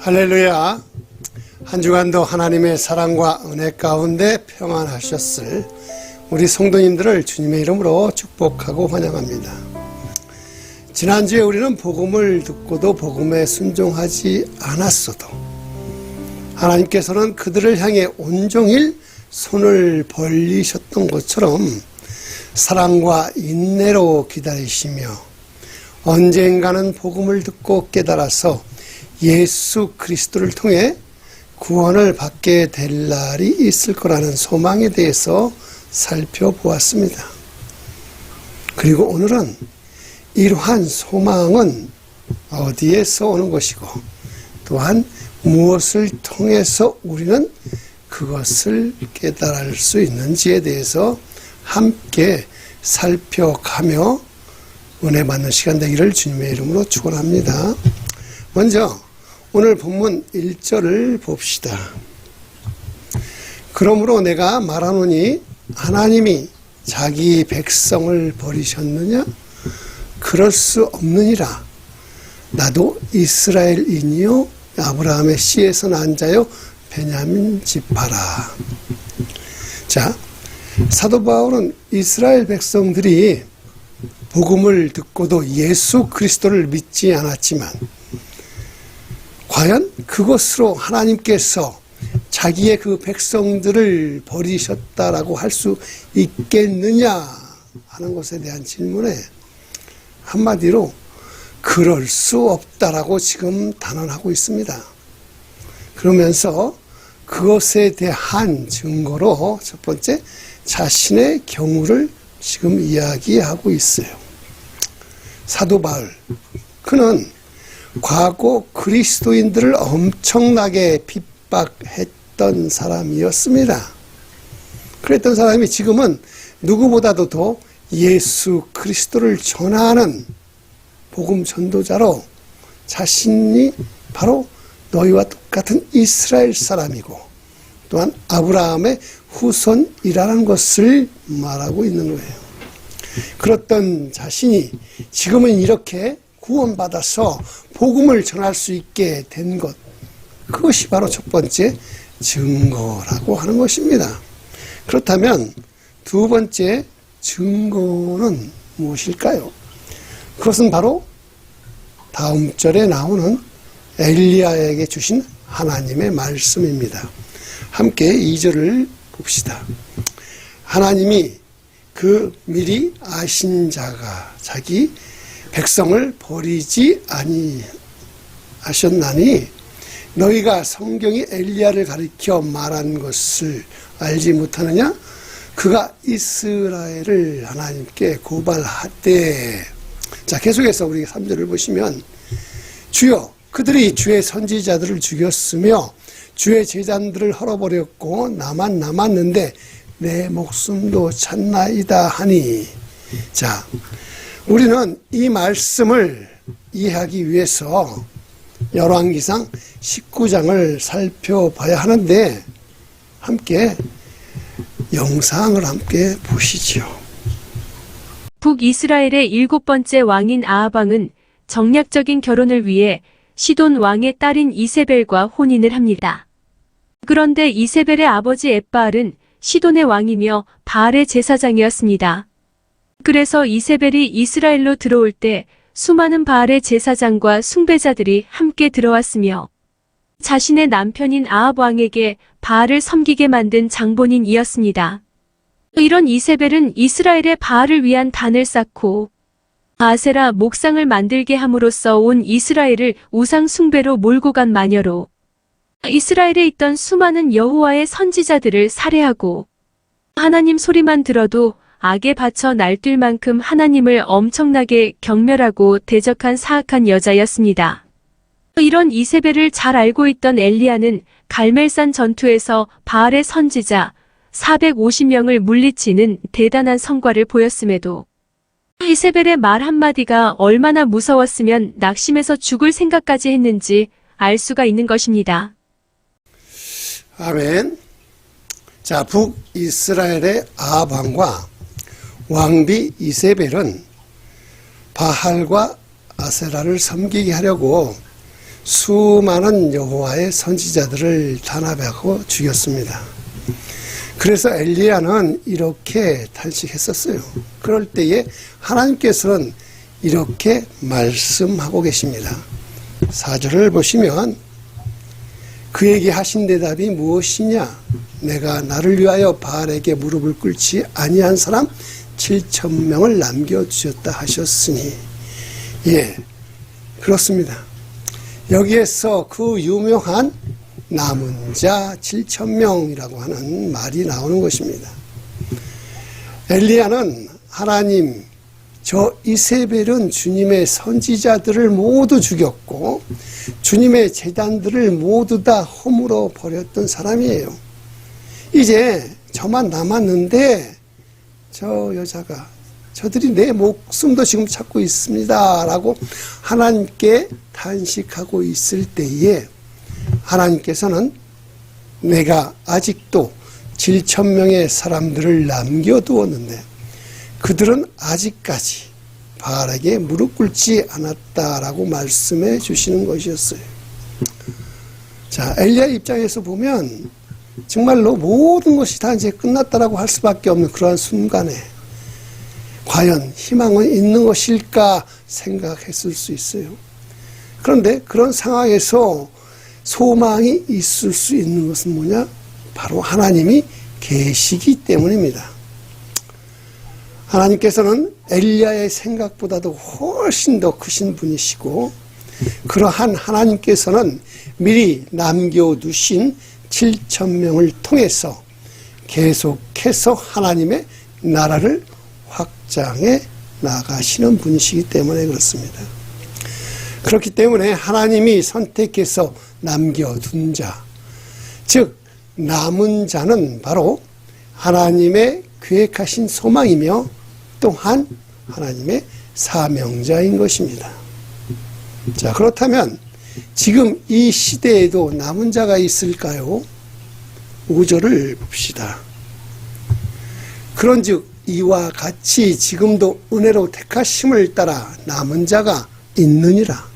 할렐루야. 한 주간도 하나님의 사랑과 은혜 가운데 평안하셨을 우리 성도님들을 주님의 이름으로 축복하고 환영합니다. 지난주에 우리는 복음을 듣고도 복음에 순종하지 않았어도 하나님께서는 그들을 향해 온종일 손을 벌리셨던 것처럼 사랑과 인내로 기다리시며 언젠가는 복음을 듣고 깨달아서 예수 그리스도를 통해 구원을 받게 될 날이 있을 거라는 소망에 대해서 살펴보았습니다. 그리고 오늘은 이러한 소망은 어디에서 오는 것이고 또한 무엇을 통해서 우리는 그것을 깨달을 수 있는지에 대해서 함께 살펴가며 은혜 받는 시간 되기를 주님의 이름으로 축원합니다. 먼저 오늘 본문 1절을 봅시다. 그러므로 내가 말하노니 하나님이 자기 백성을 버리셨느냐? 그럴 수 없느니라. 나도 이스라엘인이요 아브라함의 씨에서 난 자요 베냐민 지파라. 자, 사도 바울은 이스라엘 백성들이 복음을 듣고도 예수 그리스도를 믿지 않았지만 과연 그것으로 하나님께서 자기의 그 백성들을 버리셨다라고 할 수 있겠느냐 하는 것에 대한 질문에 한마디로 그럴 수 없다라고 지금 단언하고 있습니다. 그러면서 그것에 대한 증거로 첫 번째 자신의 경우를 지금 이야기하고 있어요. 사도 바울, 그는 과거 그리스도인들을 엄청나게 핍박했던 사람이었습니다. 그랬던 사람이 지금은 누구보다도 더 예수 그리스도를 전하는 복음 전도자로 자신이 바로 너희와 똑같은 이스라엘 사람이고 또한 아브라함의 후손이라는 것을 말하고 있는 거예요. 그렇던 자신이 지금은 이렇게 구원받아서 복음을 전할 수 있게 된 것, 그것이 바로 첫 번째 증거라고 하는 것입니다. 그렇다면 두 번째 증거는 무엇일까요? 그것은 바로 다음 절에 나오는 엘리야에게 주신 하나님의 말씀입니다. 함께 2절을 봅시다. 하나님이 그 미리 아신 자가 자기 백성을 버리지 아니하셨나니 너희가 성경이 엘리야를 가리켜 말한 것을 알지 못하느냐? 그가 이스라엘을 하나님께 고발하되. 자, 계속해서 우리 3절을 보시면 주여 그들이 주의 선지자들을 죽였으며 주의 제자들을 헐어버렸고 나만 남았는데 내 목숨도 찾나이다 하니. 자, 우리는 이 말씀을 이해하기 위해서 열왕기상 19장을 살펴봐야 하는데 함께 영상을 함께 보시죠. 북이스라엘의 7번째 왕인 아합 왕은 정략적인 결혼을 위해 시돈 왕의 딸인 이세벨과 혼인을 합니다. 그런데 이세벨의 아버지 엣바알은 시돈의 왕이며 바알의 제사장이었습니다. 그래서 이세벨이 이스라엘로 들어올 때 수많은 바알의 제사장과 숭배자들이 함께 들어왔으며 자신의 남편인 아합 왕에게 바알을 섬기게 만든 장본인이었습니다. 이런 이세벨은 이스라엘의 바알을 위한 단을 쌓고 아세라 목상을 만들게 함으로써 온 이스라엘을 우상 숭배로 몰고 간 마녀로 이스라엘에 있던 수많은 여호와의 선지자들을 살해하고 하나님 소리만 들어도 악에 받쳐 날뛸 만큼 하나님을 엄청나게 경멸하고 대적한 사악한 여자였습니다. 이런 이세벨을 잘 알고 있던 엘리야는 갈멜산 전투에서 바알의 선지자 450명을 물리치는 대단한 성과를 보였음에도 이세벨의 말 한마디가 얼마나 무서웠으면 낙심해서 죽을 생각까지 했는지 알 수가 있는 것입니다. 아멘. 자, 북이스라엘의 아합 왕과 왕비 이세벨은 바할과 아세라를 섬기게 하려고 수많은 여호와의 선지자들을 단합하고 죽였습니다. 그래서 엘리야는 이렇게 탄식했었어요. 그럴 때에 하나님께서는 이렇게 말씀하고 계십니다. 4절을 보시면 그에게 하신 대답이 무엇이냐? 내가 나를 위하여 바알에게 무릎을 꿇지 아니한 사람 7,000명을 남겨주셨다 하셨으니, 예, 그렇습니다. 여기에서 그 유명한 남은 자 7,000명이라고 하는 말이 나오는 것입니다. 엘리야는 하나님, 저 이세벨은 주님의 선지자들을 모두 죽였고 주님의 제단들을 모두 다 허물어 버렸던 사람이에요. 이제 저만 남았는데 저 여자가, 저들이 내 목숨도 지금 찾고 있습니다 라고 하나님께 탄식하고 있을 때에 하나님께서는 내가 아직도 7,000명의 사람들을 남겨두었는데 그들은 아직까지 바알에게 무릎 꿇지 않았다라고 말씀해 주시는 것이었어요. 자, 엘리야 입장에서 보면 정말로 모든 것이 다 이제 끝났다라고 할 수밖에 없는 그러한 순간에 과연 희망은 있는 것일까 생각했을 수 있어요. 그런데 그런 상황에서 소망이 있을 수 있는 것은 뭐냐? 바로 하나님이 계시기 때문입니다. 하나님께서는 엘리야의 생각보다도 훨씬 더 크신 분이시고 그러한 하나님께서는 미리 남겨두신 7,000명을 통해서 계속해서 하나님의 나라를 확장해 나가시는 분이시기 때문에 그렇습니다. 그렇기 때문에 하나님이 선택해서 남겨둔 자, 즉 남은 자는 바로 하나님의 계획하신 소망이며 또한 하나님의 사명자인 것입니다. 자, 그렇다면 지금 이 시대에도 남은 자가 있을까요? 5절을 봅시다. 그런즉 이와 같이 지금도 은혜로 택하심을 따라 남은 자가 있느니라.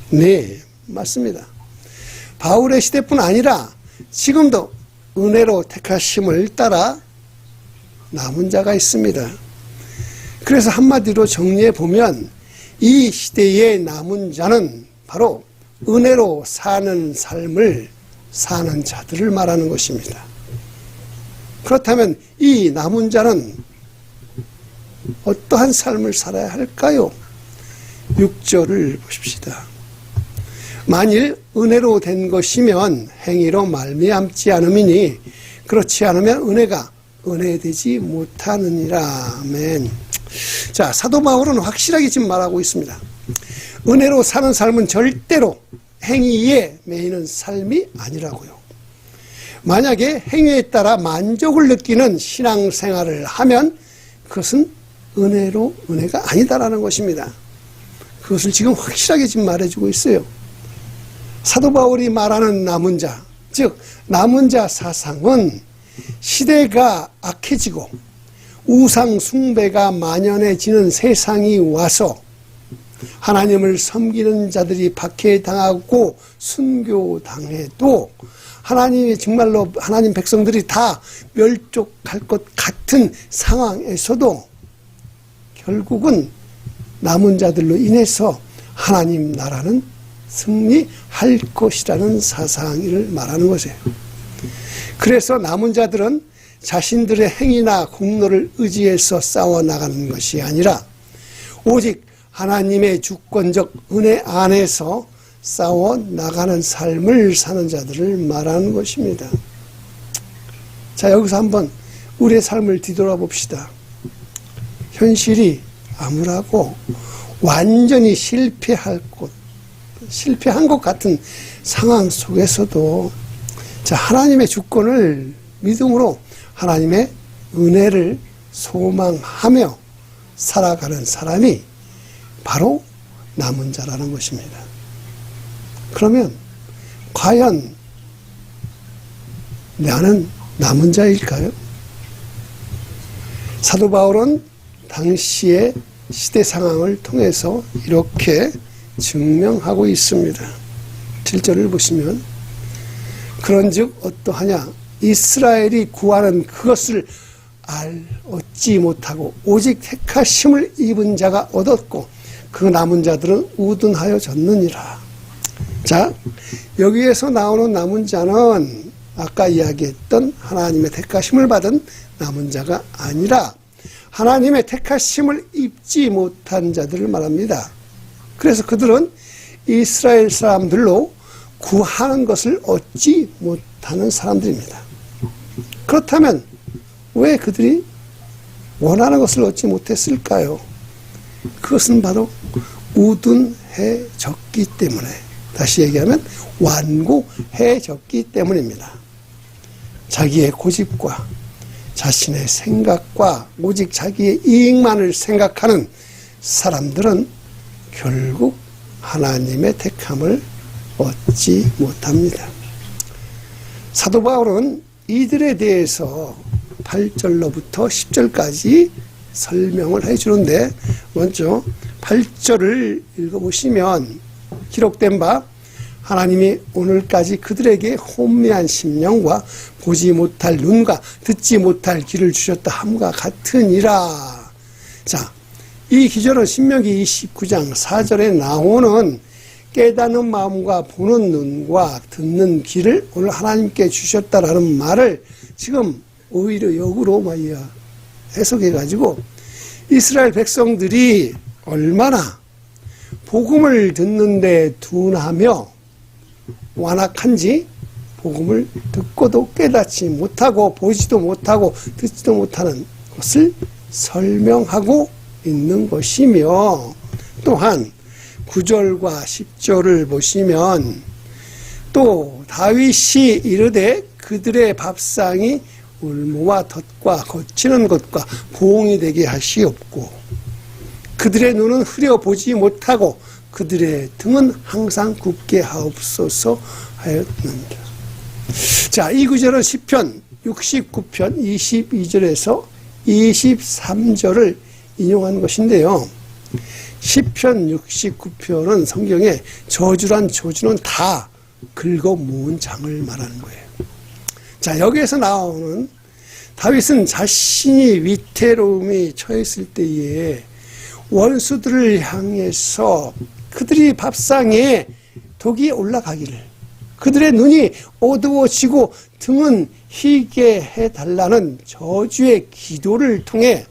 네, 맞습니다. 바울의 시대뿐 아니라 지금도 은혜로 택하심을 따라 남은 자가 있습니다. 그래서 한마디로 정리해 보면 이 시대의 남은 자는 바로 은혜로 사는 삶을 사는 자들을 말하는 것입니다. 그렇다면 이 남은 자는 어떠한 삶을 살아야 할까요? 6절을 보십시다. 만일 은혜로 된 것이면 행위로 말미암지 않음이니 그렇지 않으면 은혜가 은혜되지 못하느니라. 아멘. 자, 사도 바울은 확실하게 지금 말하고 있습니다. 은혜로 사는 삶은 절대로 행위에 매이는 삶이 아니라고요. 만약에 행위에 따라 만족을 느끼는 신앙생활을 하면 그것은 은혜가 아니다라는 것입니다. 그것을 지금 확실하게 지금 말해주고 있어요. 사도 바울이 말하는 남은 자, 즉 남은 자 사상은 시대가 악해지고 우상 숭배가 만연해지는 세상이 와서 하나님을 섬기는 자들이 박해당하고 순교당해도 하나님이 정말로 하나님 백성들이 다 멸족할 것 같은 상황에서도 결국은 남은 자들로 인해서 하나님 나라는 승리할 것이라는 사상을 말하는 것이에요. 그래서 남은 자들은 자신들의 행위나 공로를 의지해서 싸워나가는 것이 아니라 오직 하나님의 주권적 은혜 안에서 싸워나가는 삶을 사는 자들을 말하는 것입니다. 자, 여기서 한번 우리의 삶을 뒤돌아봅시다. 현실이 암울하고 완전히 실패한 것 같은 상황 속에서도 자, 하나님의 주권을 믿음으로 하나님의 은혜를 소망하며 살아가는 사람이 바로 남은 자라는 것입니다. 그러면 과연 나는 남은 자일까요? 사도 바울은 당시의 시대 상황을 통해서 이렇게 증명하고 있습니다. 7절을 보시면 그런즉 어떠하냐 이스라엘이 구하는 그것을 얻지 못하고 오직 택하심을 입은 자가 얻었고 그 남은 자들은 우둔하여졌느니라. 자, 여기에서 나오는 남은 자는 아까 이야기했던 하나님의 택하심을 받은 남은 자가 아니라 하나님의 택하심을 입지 못한 자들을 말합니다. 그래서 그들은 이스라엘 사람들로 구하는 것을 얻지 못하는 사람들입니다. 그렇다면 왜 그들이 원하는 것을 얻지 못했을까요? 그것은 바로 우둔해졌기 때문에, 다시 얘기하면 완고해졌기 때문입니다. 자기의 고집과 자신의 생각과 오직 자기의 이익만을 생각하는 사람들은 결국 하나님의 택함을 얻지 못합니다. 사도 바울은 이들에 대해서 8절로부터 10절까지 설명을 해주는데 먼저 8절을 읽어보시면 기록된 바 하나님이 오늘까지 그들에게 혼미한 심령과 보지 못할 눈과 듣지 못할 귀를 주셨다 함과 같으니라. 자, 이 기절은 신명기 29장 4절에 나오는 깨닫는 마음과 보는 눈과 듣는 귀를 오늘 하나님께 주셨다라는 말을 지금 오히려 역으로 해석해가지고 이스라엘 백성들이 얼마나 복음을 듣는데 둔하며 완악한지 복음을 듣고도 깨닫지 못하고 보지도 못하고 듣지도 못하는 것을 설명하고 있는 것이며, 또한 9절과 10절을 보시면 또 다윗이 이르되 그들의 밥상이 울무와 덫과 거치는 것과 보응이 되게 하시옵고 그들의 눈은 흐려보지 못하고 그들의 등은 항상 굽게 하옵소서 하였느니라. 자, 이 구절은 시편 69편 22절에서 23절을 인용한 것인데요. 시편 69편은 성경에 저주란 저주는 다 긁어 모은 장을 말하는 거예요. 자, 여기에서 나오는 다윗은 자신이 위태로움에 처했을 때에 원수들을 향해서 그들이 밥상에 독이 올라가기를, 그들의 눈이 어두워지고 등은 희게 해달라는 저주의 기도를 통해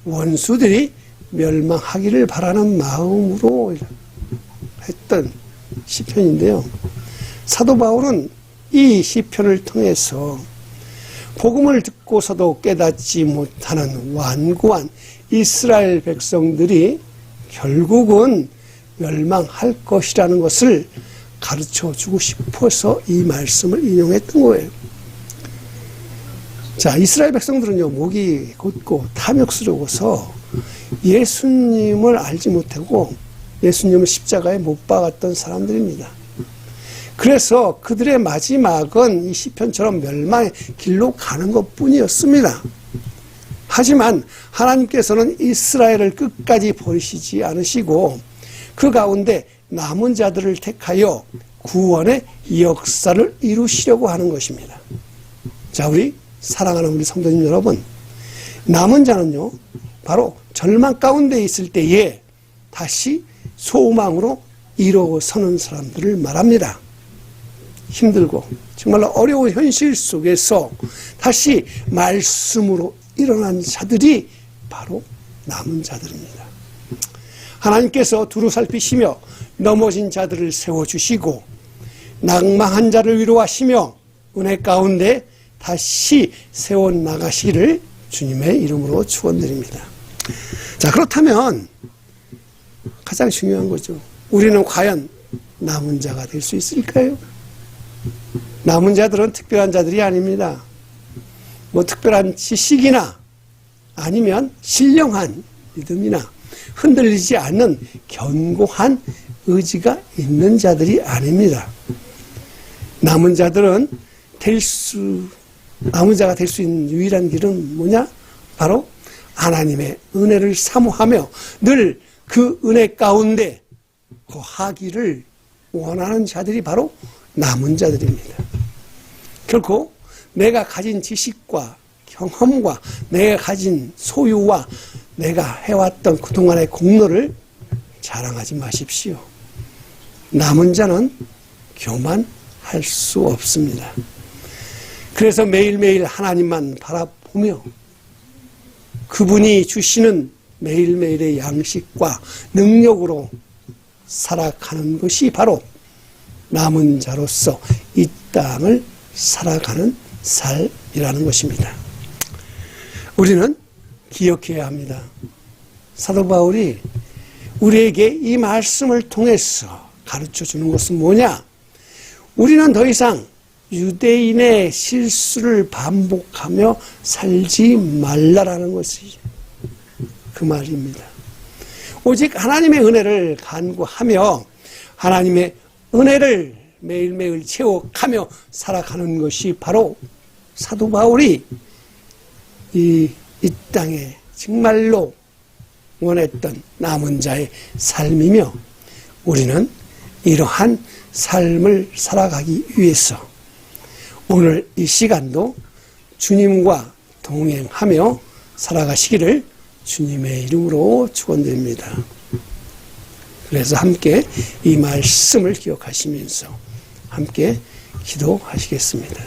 원수들이 멸망하기를 바라는 마음으로 했던 시편인데요. 사도 바울은 이 시편을 통해서 복음을 듣고서도 깨닫지 못하는 완고한 이스라엘 백성들이 결국은 멸망할 것이라는 것을 가르쳐주고 싶어서 이 말씀을 인용했던 거예요. 자, 이스라엘 백성들은요, 목이 곧고 탐욕스러워서 예수님을 알지 못하고 예수님을 십자가에 못 박았던 사람들입니다. 그래서 그들의 마지막은 이 시편처럼 멸망의 길로 가는 것뿐이었습니다. 하지만 하나님께서는 이스라엘을 끝까지 버리시지 않으시고 그 가운데 남은 자들을 택하여 구원의 역사를 이루시려고 하는 것입니다. 자, 우리 사랑하는 우리 성도님 여러분, 남은 자는요, 바로 절망 가운데 있을 때에 다시 소망으로 일어서는 사람들을 말합니다. 힘들고 정말로 어려운 현실 속에서 다시 말씀으로 일어난 자들이 바로 남은 자들입니다. 하나님께서 두루 살피시며 넘어진 자들을 세워주시고 낭망한 자를 위로하시며 은혜 가운데 다시 세워나가시기를 주님의 이름으로 축원드립니다. 자, 그렇다면 가장 중요한 거죠. 우리는 과연 남은 자가 될 수 있을까요? 남은 자들은 특별한 자들이 아닙니다. 뭐 특별한 지식이나 아니면 신령한 믿음이나 흔들리지 않는 견고한 의지가 있는 자들이 아닙니다. 남은 자들은 남은 자가 될 수 있는 유일한 길은 뭐냐? 바로 하나님의 은혜를 사모하며 늘 그 은혜 가운데 거하기를 원하는 자들이 바로 남은 자들입니다. 결코 내가 가진 지식과 경험과 내가 가진 소유와 내가 해왔던 그동안의 공로를 자랑하지 마십시오. 남은 자는 교만할 수 없습니다. 그래서 매일매일 하나님만 바라보며 그분이 주시는 매일매일의 양식과 능력으로 살아가는 것이 바로 남은 자로서 이 땅을 살아가는 삶이라는 것입니다. 우리는 기억해야 합니다. 사도 바울이 우리에게 이 말씀을 통해서 가르쳐 주는 것은 뭐냐? 우리는 더 이상 유대인의 실수를 반복하며 살지 말라라는 것이 그 말입니다. 오직 하나님의 은혜를 간구하며 하나님의 은혜를 매일매일 채워가며 살아가는 것이 바로 사도 바울이 이 땅에 정말로 원했던 남은 자의 삶이며 우리는 이러한 삶을 살아가기 위해서 오늘 이 시간도 주님과 동행하며 살아가시기를 주님의 이름으로 축원드립니다. 그래서 함께 이 말씀을 기억하시면서 함께 기도하시겠습니다.